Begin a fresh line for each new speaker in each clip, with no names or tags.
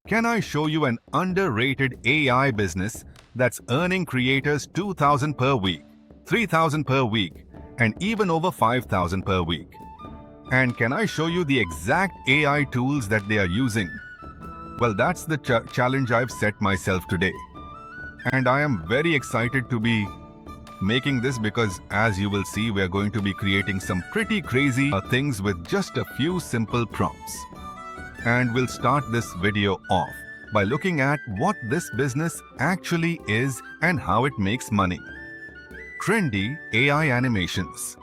Can I show you an underrated AI business that's earning creators 2,000 per week, 3,000 per week, and even over 5,000 per week? And can I show you the exact AI tools that they are using? Well, that's the challenge I've set myself today. And I am very excited to be making this because, as you will see, we're going to be creating some pretty crazy things with just a few simple prompts. And we'll start this video off by looking at what this business actually is and how it makes money. Trendy AI animations.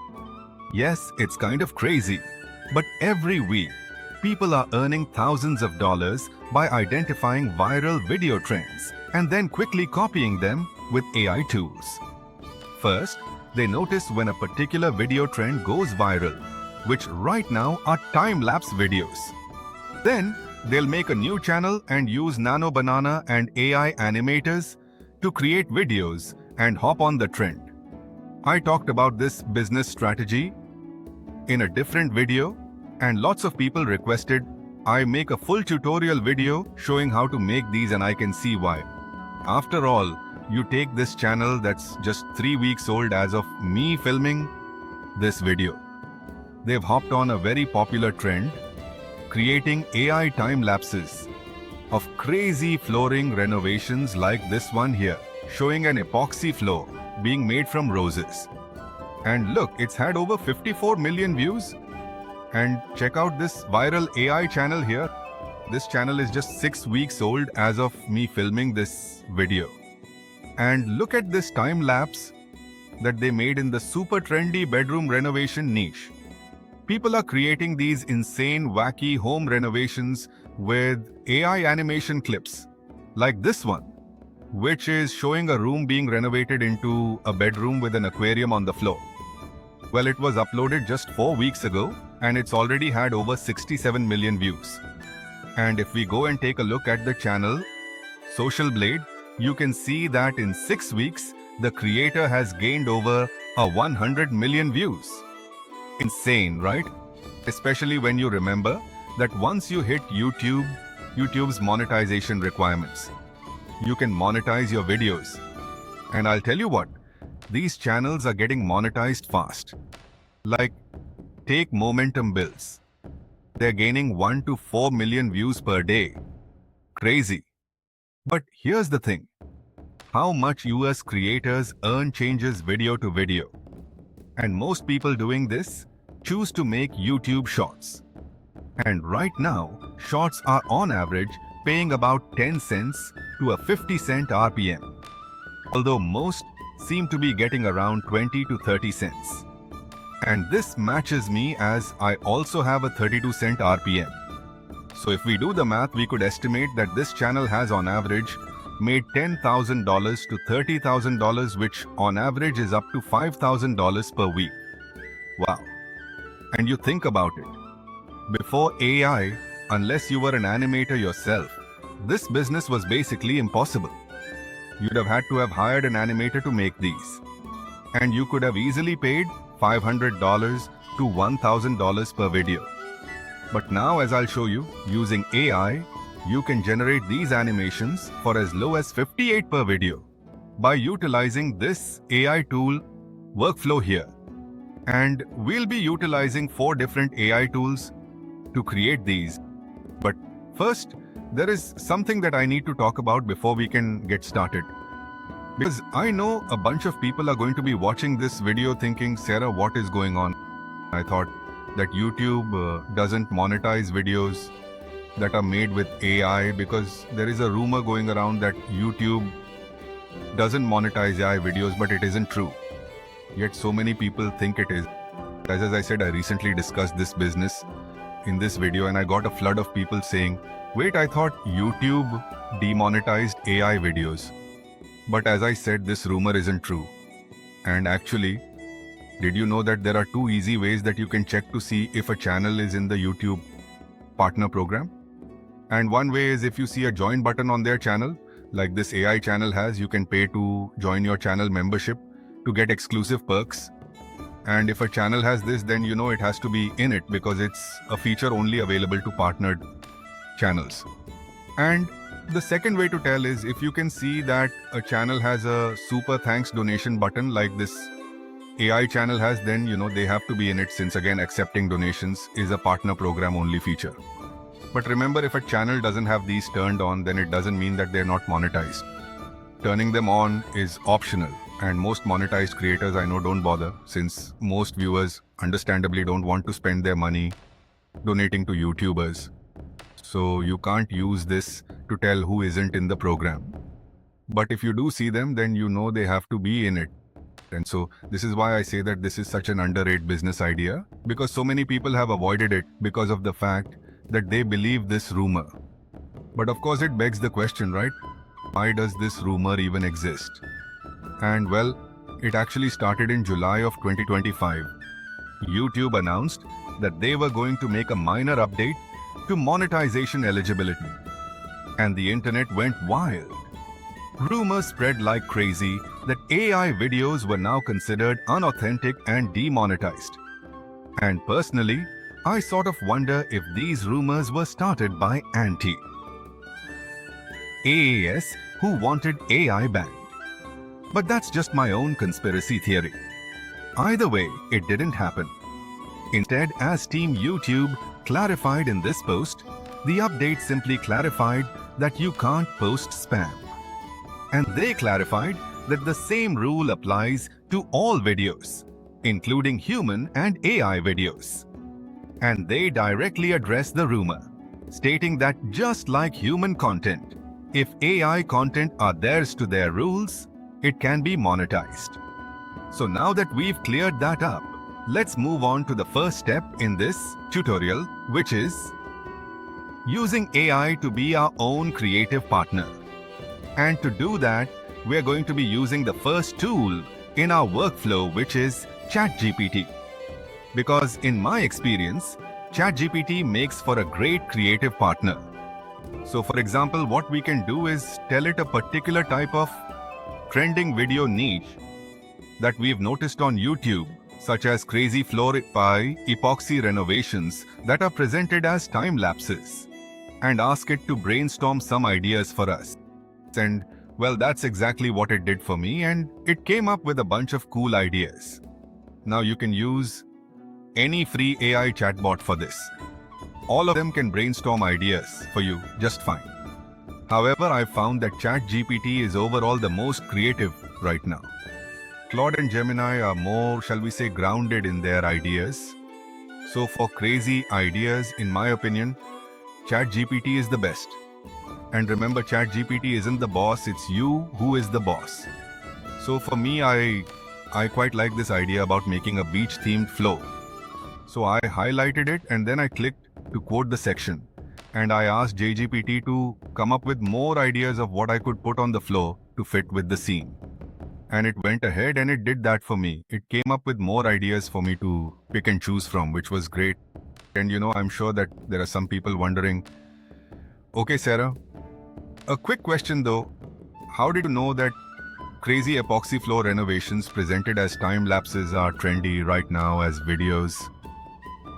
Yes, it's kind of crazy, but every week, people are earning thousands of dollars by identifying viral video trends and then quickly copying them with AI tools. First, they notice when a particular video trend goes viral, which right now are time-lapse videos. Then, they'll make a new channel and use Nano Banana and AI animators to create videos and hop on the trend. I talked about this business strategy in a different video, and lots of people requested I make a full tutorial video showing how to make these, and I can see why. After all, you take this channel that's just 3 weeks old as of me filming this video. They've hopped on a very popular trend, creating AI time lapses of crazy flooring renovations like this one here, showing an epoxy floor being made from roses. And look, it's had over 54 million views. And check out this viral AI channel here. This channel is just 6 weeks old as of me filming this video. And look at this time lapse that they made in the super trendy bedroom renovation niche. People are creating these insane, wacky home renovations with AI animation clips, like this one, which is showing a room being renovated into a bedroom with an aquarium on the floor. Well, it was uploaded just 4 weeks ago, and it's already had over 67 million views. And if we go and take a look at the channel, Social Blade, you can see that in 6 weeks, the creator has gained over 100 million views. Insane, right? Especially when you remember that once you hit YouTube's monetization requirements, you can monetize your videos. And I'll tell you what, these channels are getting monetized fast. Like, take Momentum Bills. They're gaining 1 to 4 million views per day. Crazy. But here's the thing. How much US creators earn changes video to video. And most people doing this choose to make YouTube Shorts. And right now, Shorts are on average paying about 10 cents to a 50-cent RPM. Although most seem to be getting around 20 to 30 cents. And this matches me as I also have a 32-cent RPM. So if we do the math, we could estimate that this channel has on average made $10,000 to $30,000, which on average is up to $5,000 per week. Wow. And you think about it. Before AI, unless you were an animator yourself, this business was basically impossible. You'd have had to have hired an animator to make these. And you could have easily paid $500 to $1,000 per video. But now, as I'll show you, using AI, you can generate these animations for as low as 58 per video by utilizing this AI tool workflow here. And we'll be utilizing 4 different AI tools to create these. But first, there is something that I need to talk about before we can get started. Because I know a bunch of people are going to be watching this video thinking, Sarah, what is going on? I thought that YouTube doesn't monetize videos that are made with AI, because there is a rumor going around that YouTube doesn't monetize AI videos, but it isn't true. Yet so many people think it is. As I said, I recently discussed this business in this video and I got a flood of people saying, wait, I thought YouTube demonetized AI videos. But as I said, this rumor isn't true. And actually, did you know that there are 2 easy ways that you can check to see if a channel is in the YouTube partner program? And one way is if you see a join button on their channel, like this AI channel has, you can pay to join your channel membership to get exclusive perks. And if a channel has this, then you know it has to be in it because it's a feature only available to partnered channels. And the second way to tell is if you can see that a channel has a super thanks donation button like this AI channel has, then they have to be in it, since again accepting donations is a partner program only feature. But remember, if a channel doesn't have these turned on, then it doesn't mean that they're not monetized. Turning them on is optional, and most monetized creators I know don't bother, since most viewers understandably don't want to spend their money donating to YouTubers. So you can't use this to tell who isn't in the program. But if you do see them, then they have to be in it. And so this is why I say that this is such an underrated business idea, because so many people have avoided it because of the fact that they believe this rumor. But of course it begs the question, right? Why does this rumor even exist? And well, it actually started in July of 2025. YouTube announced that they were going to make a minor update to monetization eligibility. And the internet went wild. Rumors spread like crazy that AI videos were now considered unauthentic and demonetized. And personally, I sort of wonder if these rumors were started by anti-AAS who wanted AI banned. But that's just my own conspiracy theory. Either way, it didn't happen. Instead, as Team YouTube clarified in this post, the update simply clarified that you can't post spam. And they clarified that the same rule applies to all videos, including human and AI videos. And they directly address the rumor, stating that just like human content, if AI content adheres to their rules, it can be monetized. So now that we've cleared that up, let's move on to the first step in this tutorial, which is using AI to be our own creative partner. And to do that, we're going to be using the first tool in our workflow, which is ChatGPT. Because in my experience, ChatGPT makes for a great creative partner. So for example, what we can do is tell it a particular type of trending video niche that we've noticed on YouTube, such as crazy floor by epoxy renovations that are presented as time lapses, and ask it to brainstorm some ideas for us. And well, that's exactly what it did for me, and it came up with a bunch of cool ideas. Now you can use any free AI chatbot for this. All of them can brainstorm ideas for you just fine. However, I found that ChatGPT is overall the most creative right now. Claude and Gemini are more, shall we say, grounded in their ideas. So for crazy ideas, in my opinion, ChatGPT is the best. And remember, ChatGPT isn't the boss, it's you who is the boss. So for me, I quite like this idea about making a beach-themed flow. So I highlighted it and then I clicked to quote the section. And I asked JGPT to come up with more ideas of what I could put on the floor to fit with the scene. And it went ahead and it did that for me. It came up with more ideas for me to pick and choose from, which was great. And I'm sure that there are some people wondering, okay, Sarah, a quick question though, how did you know that crazy epoxy floor renovations presented as time lapses are trendy right now as videos?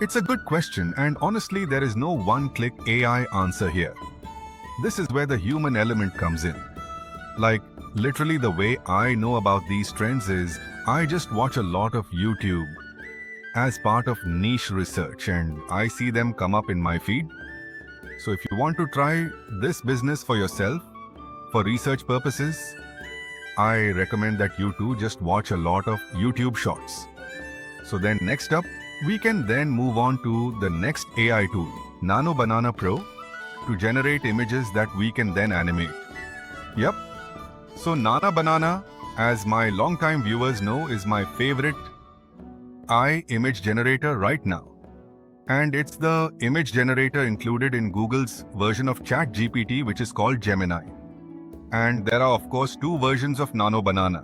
It's a good question, and honestly, there is no one-click AI answer here. This is where the human element comes in. Like, literally the way I know about these trends is, I just watch a lot of YouTube as part of niche research, and I see them come up in my feed. So if you want to try this business for yourself, for research purposes, I recommend that you too just watch a lot of YouTube shorts. So then next up, we can then move on to the next AI tool, Nano Banana Pro, to generate images that we can then animate. Yep. So Nano Banana, as my longtime viewers know, is my favorite AI image generator right now. And it's the image generator included in Google's version of ChatGPT, which is called Gemini. And there are of course two versions of Nano Banana.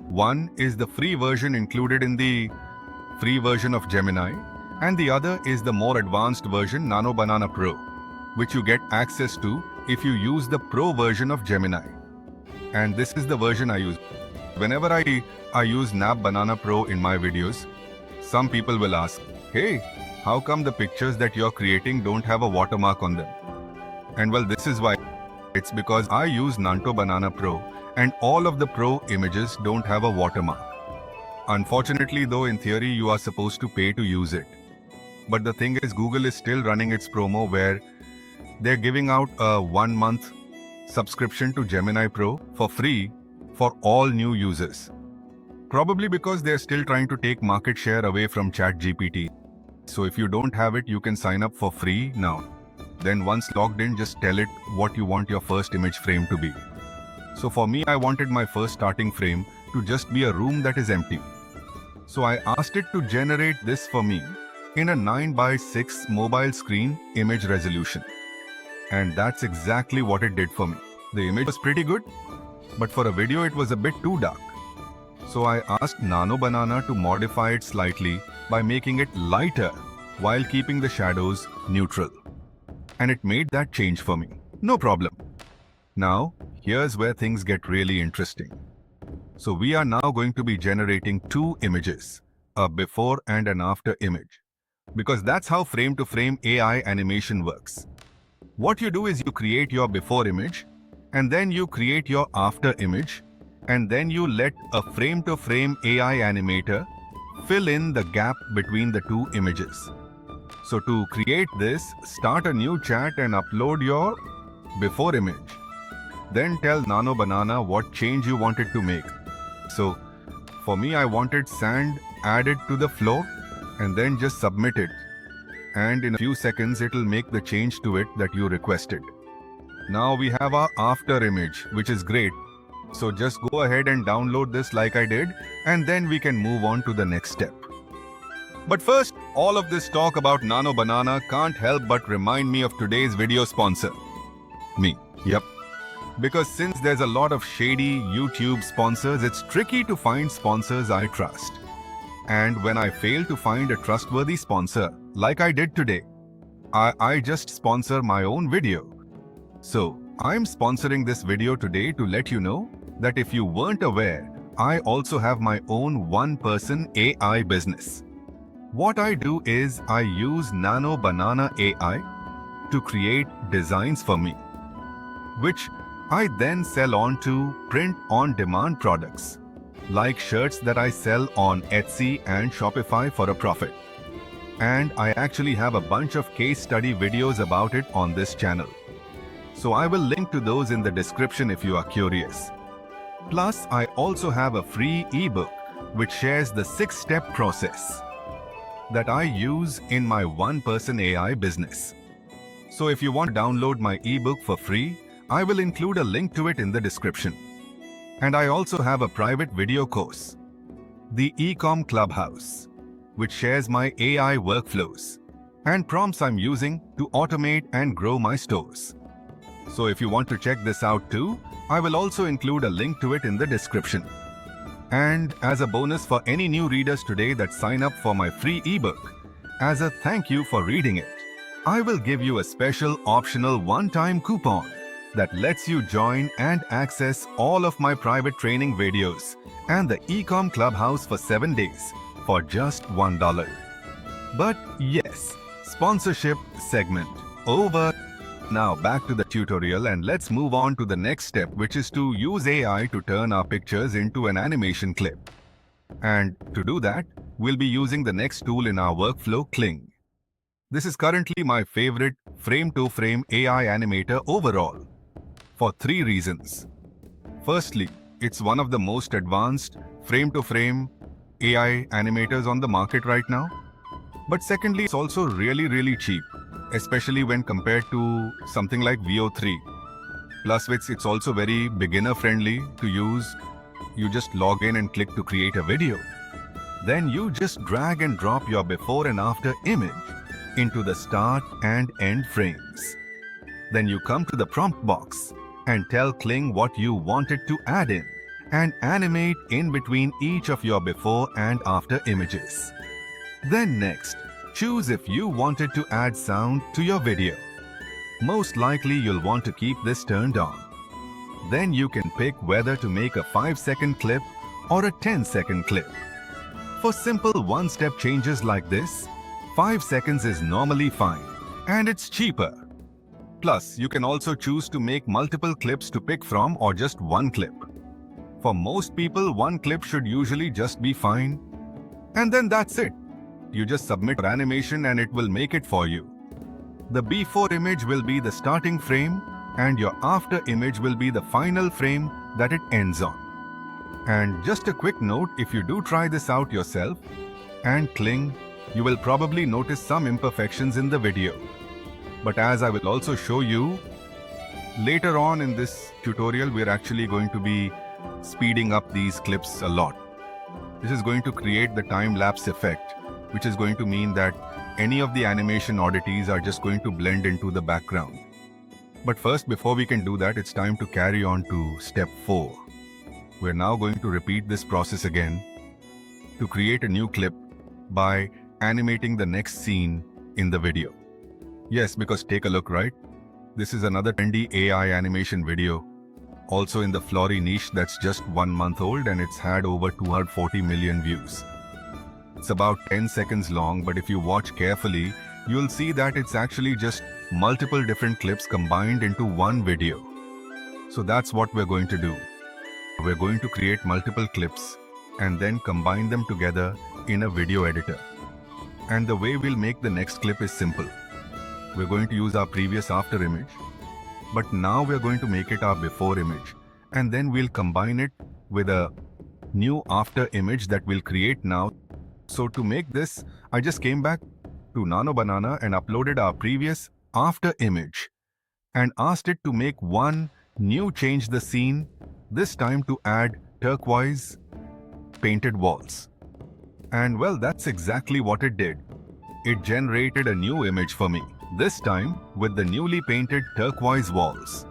One is the free version included in the free version of Gemini, and the other is the more advanced version, Nano Banana Pro, which you get access to if you use the Pro version of Gemini. And this is the version I use. Whenever I use Nano Banana Pro in my videos, some people will ask, hey, how come the pictures that you're creating don't have a watermark on them? And well, this is why. It's because I use Nanto Banana Pro and all of the Pro images don't have a watermark. Unfortunately though, in theory you are supposed to pay to use it. But the thing is, Google is still running its promo where they're giving out a 1-month subscription to Gemini Pro for free for all new users. Probably because they're still trying to take market share away from ChatGPT. So if you don't have it, you can sign up for free now. Then once logged in, just tell it what you want your first image frame to be. So for me, I wanted my first starting frame to just be a room that is empty. So I asked it to generate this for me in a 9:6 mobile screen image resolution. And that's exactly what it did for me. The image was pretty good, but for a video it was a bit too dark. So I asked Nano Banana to modify it slightly by making it lighter while keeping the shadows neutral. And it made that change for me. No problem. Now, here's where things get really interesting. So we are now going to be generating 2 images, a before and an after image, because that's how frame-to-frame AI animation works. What you do is you create your before image, and then you create your after image, and then you let a frame-to-frame AI animator fill in the gap between the 2 images. So to create this, start a new chat and upload your before image. Then tell Nano Banana what change you wanted to make. So for me, I wanted sand added to the floor and then just submit it. And in a few seconds, it'll make the change to it that you requested. Now we have our after image, which is great. So just go ahead and download this like I did, and then we can move on to the next step. But first, all of this talk about Nano Banana can't help but remind me of today's video sponsor. Me. Yep. Because since there's a lot of shady YouTube sponsors, it's tricky to find sponsors I trust. And when I fail to find a trustworthy sponsor, like I did today, I just sponsor my own video. So, I'm sponsoring this video today to let you know that if you weren't aware, I also have my own one-person AI business. What I do is I use Nano Banana AI to create designs for me, which I then sell on to print-on-demand products, like shirts that I sell on Etsy and Shopify for a profit. And I actually have a bunch of case study videos about it on this channel. So I will link to those in the description if you are curious. Plus, I also have a free ebook which shares the 6-step process that I use in my one-person AI business. So if you want to download my ebook for free, I will include a link to it in the description. And I also have a private video course, the Ecom Clubhouse, which shares my AI workflows and prompts I'm using to automate and grow my stores. So if you want to check this out too, I will also include a link to it in the description. And as a bonus for any new readers today that sign up for my free ebook, as a thank you for reading it, I will give you a special optional one-time coupon that lets you join and access all of my private training videos and the Ecom Clubhouse for 7 days for just $1. But yes, sponsorship segment over. Now back to the tutorial, and let's move on to the next step, which is to use AI to turn our pictures into an animation clip. And to do that, we'll be using the next tool in our workflow, Kling. This is currently my favorite frame-to-frame AI animator overall, for 3 reasons. Firstly, it's one of the most advanced frame-to-frame AI animators on the market right now. But secondly, it's also really cheap, especially when compared to something like Veo 3. Plus, it's also very beginner-friendly to use. You just log in and click to create a video. Then you just drag and drop your before and after image into the start and end frames. Then you come to the prompt box and tell Kling what you wanted to add in and animate in between each of your before and after images. Then next, choose if you wanted to add sound to your video. Most likely you'll want to keep this turned on. Then you can pick whether to make a 5-second clip or a 10-second clip. For simple one-step changes like this, 5 seconds is normally fine, and it's cheaper. Plus, you can also choose to make multiple clips to pick from or just one clip. For most people, one clip should usually just be fine. And then that's it. You just submit your animation and it will make it for you. The before image will be the starting frame and your after image will be the final frame that it ends on. And just a quick note, if you do try this out yourself and Kling, you will probably notice some imperfections in the video. But as I will also show you, later on in this tutorial, we're actually going to be speeding up these clips a lot. This is going to create the time-lapse effect, which is going to mean that any of the animation oddities are just going to blend into the background. But first, before we can do that, it's time to carry on to step 4. We're now going to repeat this process again to create a new clip by animating the next scene in the video. Yes, because take a look, right? This is another trendy AI animation video, also in the Flory niche that's just 1 month old and it's had over 240 million views. It's about 10 seconds long, but if you watch carefully, you'll see that it's actually just multiple different clips combined into one video. So that's what we're going to do. We're going to create multiple clips and then combine them together in a video editor. And the way we'll make the next clip is simple. We're going to use our previous after image, but now we're going to make it our before image, and then we'll combine it with a new after image that we'll create now. So to make this, I just came back to Nano Banana and uploaded our previous after image and asked it to make one new change the scene, this time to add turquoise painted walls. And well, that's exactly what it did. It generated a new image for me, this time with the newly painted turquoise walls.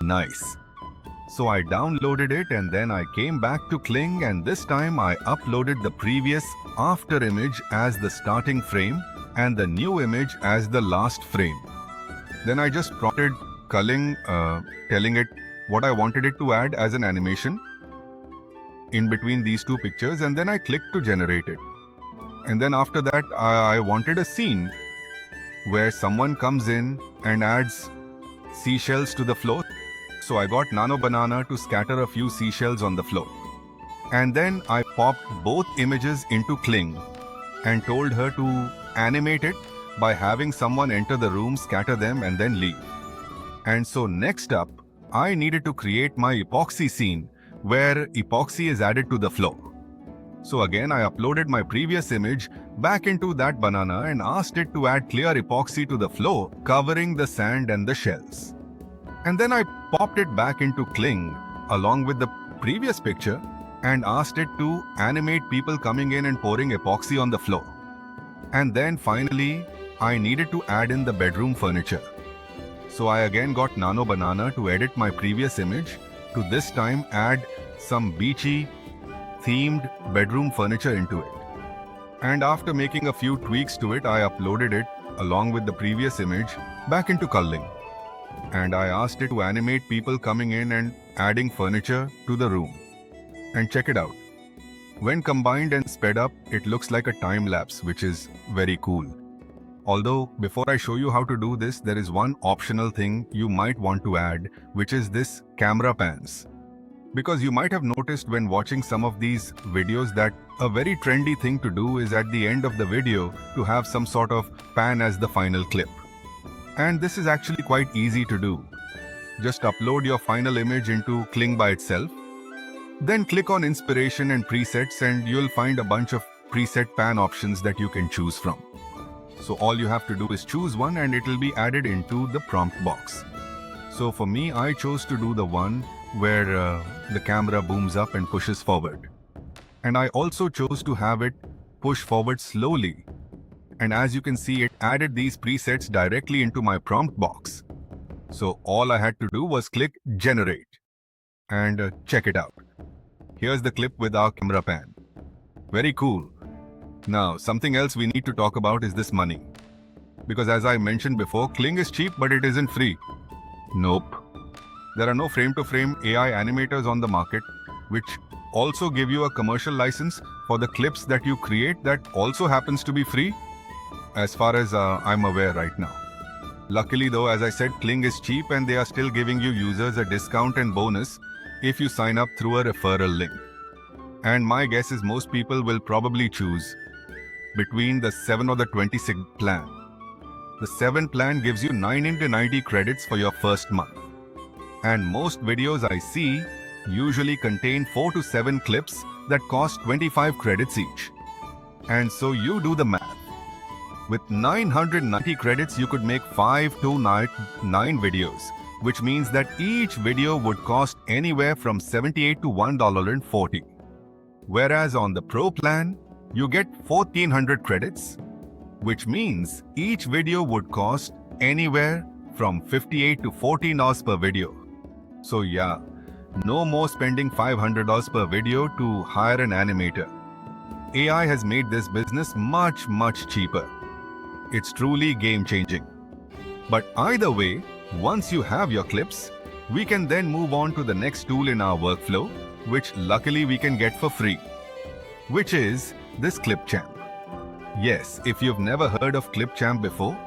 Nice. So I downloaded it and then I came back to Kling and this time I uploaded the previous after image as the starting frame and the new image as the last frame. Then I just prompted Kling, telling it what I wanted it to add as an animation in between these two pictures, and then I clicked to generate it. And then after that, I wanted a scene where someone comes in and adds seashells to the floor. So I got Nano Banana to scatter a few seashells on the floor. And then I popped both images into Kling and told her to animate it by having someone enter the room, scatter them, and then leave. And so next up, I needed to create my epoxy scene where epoxy is added to the floor. So again, I uploaded my previous image back into that banana and asked it to add clear epoxy to the floor, covering the sand and the shells. And then I popped it back into Kling along with the previous picture and asked it to animate people coming in and pouring epoxy on the floor. And then finally, I needed to add in the bedroom furniture. So I again got Nano Banana to edit my previous image to this time add some beachy themed bedroom furniture into it. And after making a few tweaks to it, I uploaded it along with the previous image back into Culling. And I asked it to animate people coming in and adding furniture to the room. And check it out. When combined and sped up, it looks like a time lapse, which is very cool. Although, before I show you how to do this, there is one optional thing you might want to add, which is this camera pans. Because you might have noticed when watching some of these videos that a very trendy thing to do is at the end of the video to have some sort of pan as the final clip. And this is actually quite easy to do. Just upload your final image into Kling by itself. Then click on Inspiration and Presets and you'll find a bunch of preset pan options that you can choose from. So all you have to do is choose one and it will be added into the prompt box. So for me, I chose to do the one where the camera booms up and pushes forward. And I also chose to have it push forward slowly. And as you can see, it added these presets directly into my prompt box. So all I had to do was click Generate and check it out. Here's the clip with our camera pan. Very cool. Now, something else we need to talk about is this money. Because as I mentioned before, Kling is cheap, but it isn't free. Nope. There are no frame-to-frame AI animators on the market, which also give you a commercial license for the clips that you create that also happens to be free, as far as I'm aware right now. Luckily though, as I said, Kling is cheap and they are still giving you users a discount and bonus if you sign up through a referral link. And my guess is most people will probably choose between the 7 or the 26 plan. The 7 plan gives you 9 into 90 credits for your first month. And most videos I see usually contain 4 to 7 clips that cost 25 credits each. And so you do the math. With 990 credits, you could make 5 to 9 videos, which means that each video would cost anywhere from $78 to $1.40. Whereas on the Pro plan, you get 1400 credits, which means each video would cost anywhere from $58 to $14 per video. So yeah, no more spending $500 per video to hire an animator. AI has made this business much cheaper. It's truly game-changing. But either way, once you have your clips, we can then move on to the next tool in our workflow, which luckily we can get for free, which is this Clipchamp. Yes, if you've never heard of Clipchamp before,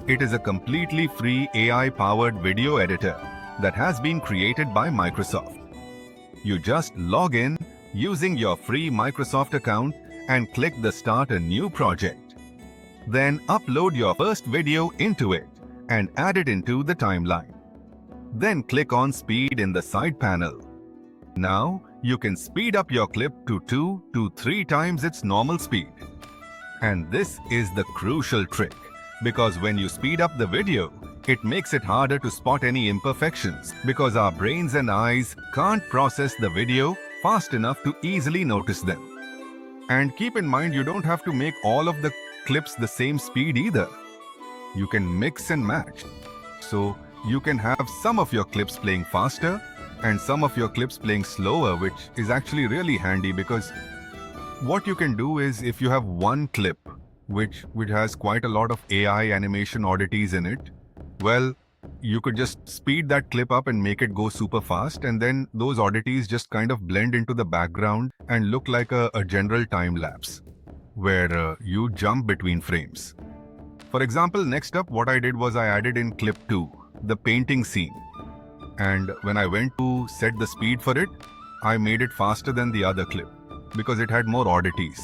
it is a completely free AI-powered video editor that has been created by Microsoft. You just log in using your free Microsoft account and click the Start a New Project. Then upload your first video into it and add it into the timeline. Then click on Speed in the side panel. Now you can speed up your clip to 2 to 3 times its normal speed. And this is the crucial trick, because when you speed up the video, it makes it harder to spot any imperfections because our brains and eyes can't process the video fast enough to easily notice them. And keep in mind, you don't have to make all of the clips the same speed either. You can mix and match. So you can have some of your clips playing faster and some of your clips playing slower, which is actually really handy because what you can do is if you have one clip which has quite a lot of AI animation oddities in it, well, you could just speed that clip up and make it go super fast, and then those oddities just kind of blend into the background and look like a general time lapse where you jump between frames. For example, next up what I did was I added in clip 2, the painting scene. And when I went to set the speed for it, I made it faster than the other clip because it had more oddities.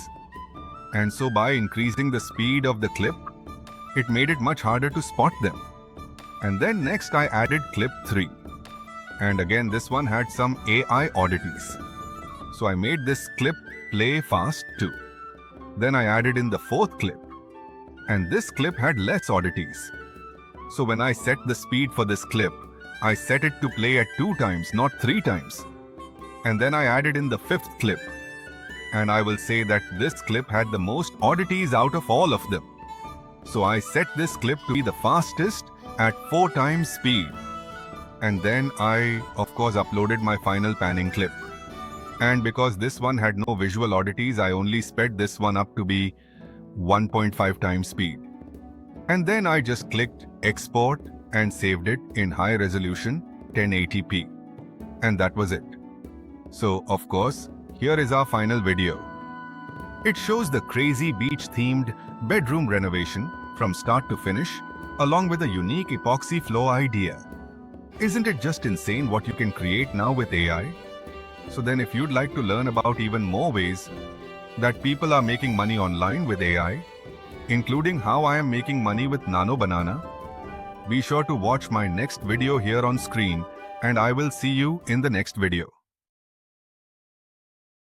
And so by increasing the speed of the clip, it made it much harder to spot them. And then next I added clip 3. And again this one had some AI oddities. So I made this clip play fast too. Then I added in the 4th clip. And this clip had less oddities. So when I set the speed for this clip, I set it to play at 2 times, not 3 times. And then I added in the 5th clip. And I will say that this clip had the most oddities out of all of them. So I set this clip to be the fastest at 4 times speed. And then I, of course, uploaded my final panning clip. And because this one had no visual oddities, I only sped this one up to be 1.5 times speed. And then I just clicked export and saved it in high resolution 1080p. And that was it. So, of course, here is our final video. It shows the crazy beach-themed bedroom renovation from start to finish, along with a unique epoxy floor idea. Isn't it just insane what you can create now with AI? So then if you'd like to learn about even more ways that people are making money online with AI, including how I am making money with Nano Banana, be sure to watch my next video here on screen, and I will see you in the next video.